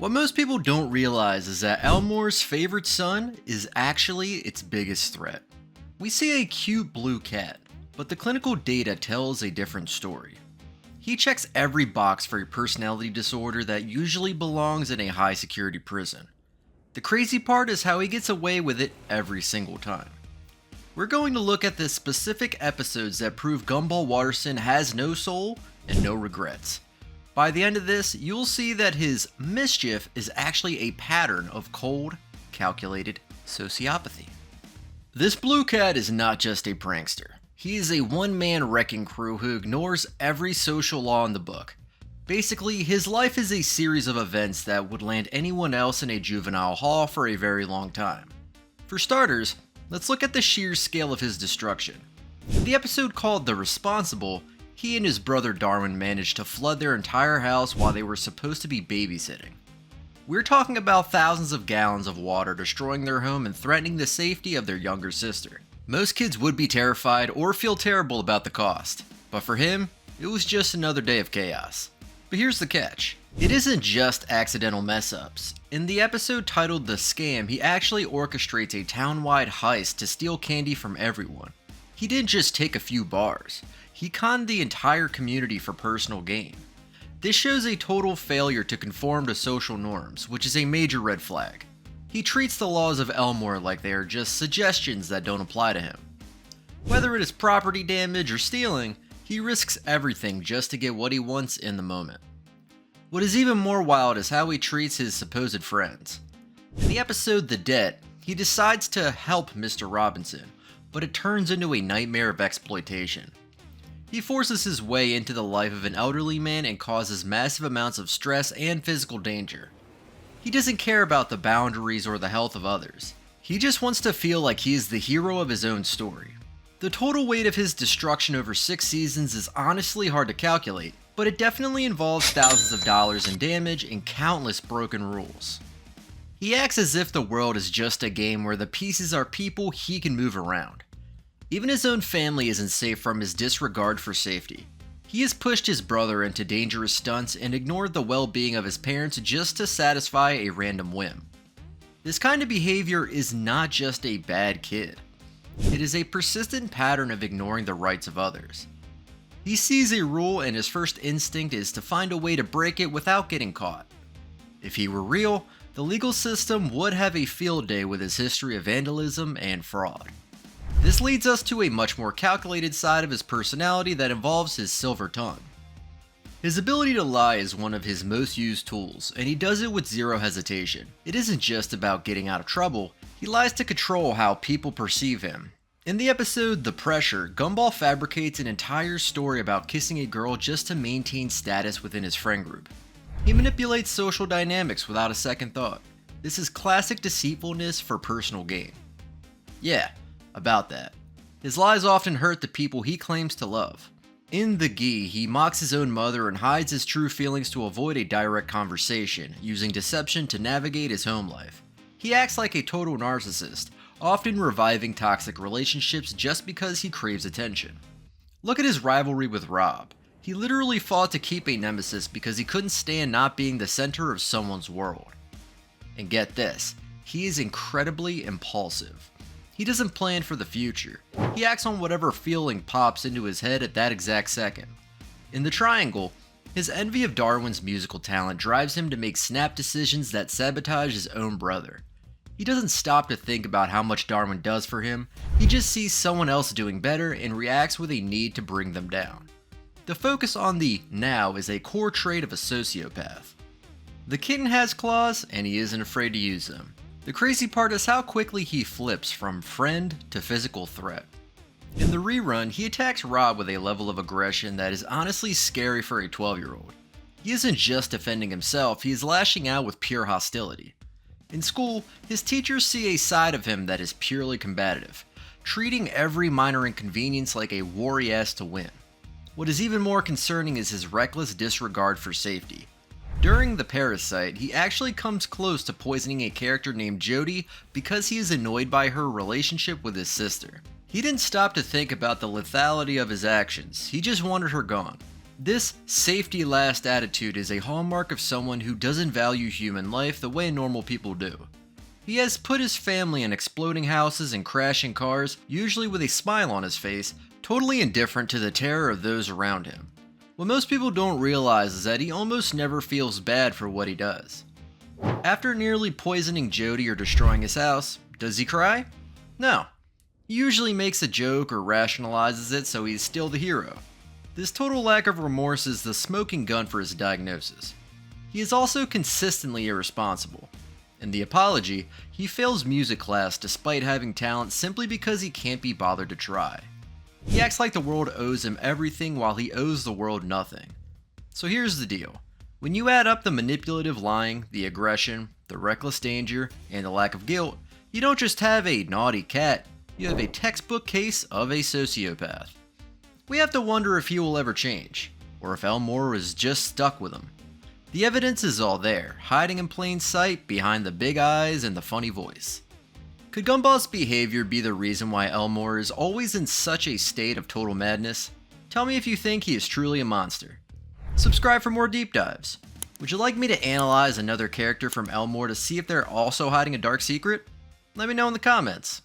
What most people don't realize is that Elmore's favorite son is actually its biggest threat. We see a cute blue cat, but the clinical data tells a different story. He checks every box for a personality disorder that usually belongs in a high security prison. The crazy part is how he gets away with it every single time. We're going to look at the specific episodes that prove Gumball Watterson has no soul and no regrets. By the end of this, you'll see that his mischief is actually a pattern of cold, calculated sociopathy. This blue cat is not just a prankster. He is a one-man wrecking crew who ignores every social law in the book. Basically, his life is a series of events that would land anyone else in a juvenile hall for a very long time. For starters, let's look at the sheer scale of his destruction. In the episode called The Responsible, he and his brother Darwin managed to flood their entire house while they were supposed to be babysitting. We're talking about thousands of gallons of water destroying their home and threatening the safety of their younger sister. Most kids would be terrified or feel terrible about the cost, but for him, it was just another day of chaos. But here's the catch. It isn't just accidental mess-ups. In the episode titled The Scam, he actually orchestrates a town-wide heist to steal candy from everyone. He didn't just take a few bars. He conned the entire community for personal gain. This shows a total failure to conform to social norms, which is a major red flag. He treats the laws of Elmore like they are just suggestions that don't apply to him. Whether it is property damage or stealing, he risks everything just to get what he wants in the moment. What is even more wild is how he treats his supposed friends. In the episode The Debt, he decides to help Mr. Robinson, but it turns into a nightmare of exploitation. He forces his way into the life of an elderly man and causes massive amounts of stress and physical danger. He doesn't care about the boundaries or the health of others. He just wants to feel like he is the hero of his own story. The total weight of his destruction over 6 seasons is honestly hard to calculate, but it definitely involves thousands of dollars in damage and countless broken rules. He acts as if the world is just a game where the pieces are people he can move around. Even his own family isn't safe from his disregard for safety. He has pushed his brother into dangerous stunts and ignored the well-being of his parents just to satisfy a random whim. This kind of behavior is not just a bad kid. It is a persistent pattern of ignoring the rights of others. He sees a rule and his first instinct is to find a way to break it without getting caught. If he were real, the legal system would have a field day with his history of vandalism and fraud. This leads us to a much more calculated side of his personality that involves his silver tongue. His ability to lie is one of his most used tools, and he does it with zero hesitation. It isn't just about getting out of trouble, he lies to control how people perceive him. In the episode The Pressure, Gumball fabricates an entire story about kissing a girl just to maintain status within his friend group. He manipulates social dynamics without a second thought. This is classic deceitfulness for personal gain. Yeah, about that. His lies often hurt the people he claims to love. In The Gee, he mocks his own mother and hides his true feelings to avoid a direct conversation, using deception to navigate his home life. He acts like a total narcissist, often reviving toxic relationships just because he craves attention. Look at his rivalry with Rob. He literally fought to keep a nemesis because he couldn't stand not being the center of someone's world. And get this, he is incredibly impulsive. He doesn't plan for the future. He acts on whatever feeling pops into his head at that exact second. In The Triangle, his envy of Darwin's musical talent drives him to make snap decisions that sabotage his own brother. He doesn't stop to think about how much Darwin does for him, he just sees someone else doing better and reacts with a need to bring them down. The focus on the now is a core trait of a sociopath. The kitten has claws, and he isn't afraid to use them. The crazy part is how quickly he flips from friend to physical threat. In the rerun, he attacks Rob with a level of aggression that is honestly scary for a 12-year-old. He isn't just defending himself, he is lashing out with pure hostility. In school, his teachers see a side of him that is purely combative, treating every minor inconvenience like a war he has to win. What is even more concerning is his reckless disregard for safety. During The Parasite, he actually comes close to poisoning a character named Jody because he is annoyed by her relationship with his sister. He didn't stop to think about the lethality of his actions, he just wanted her gone. This safety last attitude is a hallmark of someone who doesn't value human life the way normal people do. He has put his family in exploding houses and crashing cars, usually with a smile on his face, totally indifferent to the terror of those around him. What most people don't realize is that he almost never feels bad for what he does. After nearly poisoning Jody or destroying his house, does he cry? No. He usually makes a joke or rationalizes it so he's still the hero. This total lack of remorse is the smoking gun for his diagnosis. He is also consistently irresponsible. In The Apology, he fails music class despite having talent simply because he can't be bothered to try. He acts like the world owes him everything while he owes the world nothing. So here's the deal. When you add up the manipulative lying, the aggression, the reckless danger, and the lack of guilt, you don't just have a naughty cat, you have a textbook case of a sociopath. We have to wonder if he will ever change, or if Elmore is just stuck with him. The evidence is all there, hiding in plain sight behind the big eyes and the funny voice. Could Gumball's behavior be the reason why Elmore is always in such a state of total madness? Tell me if you think he is truly a monster. Subscribe for more deep dives. Would you like me to analyze another character from Elmore to see if they're also hiding a dark secret? Let me know in the comments.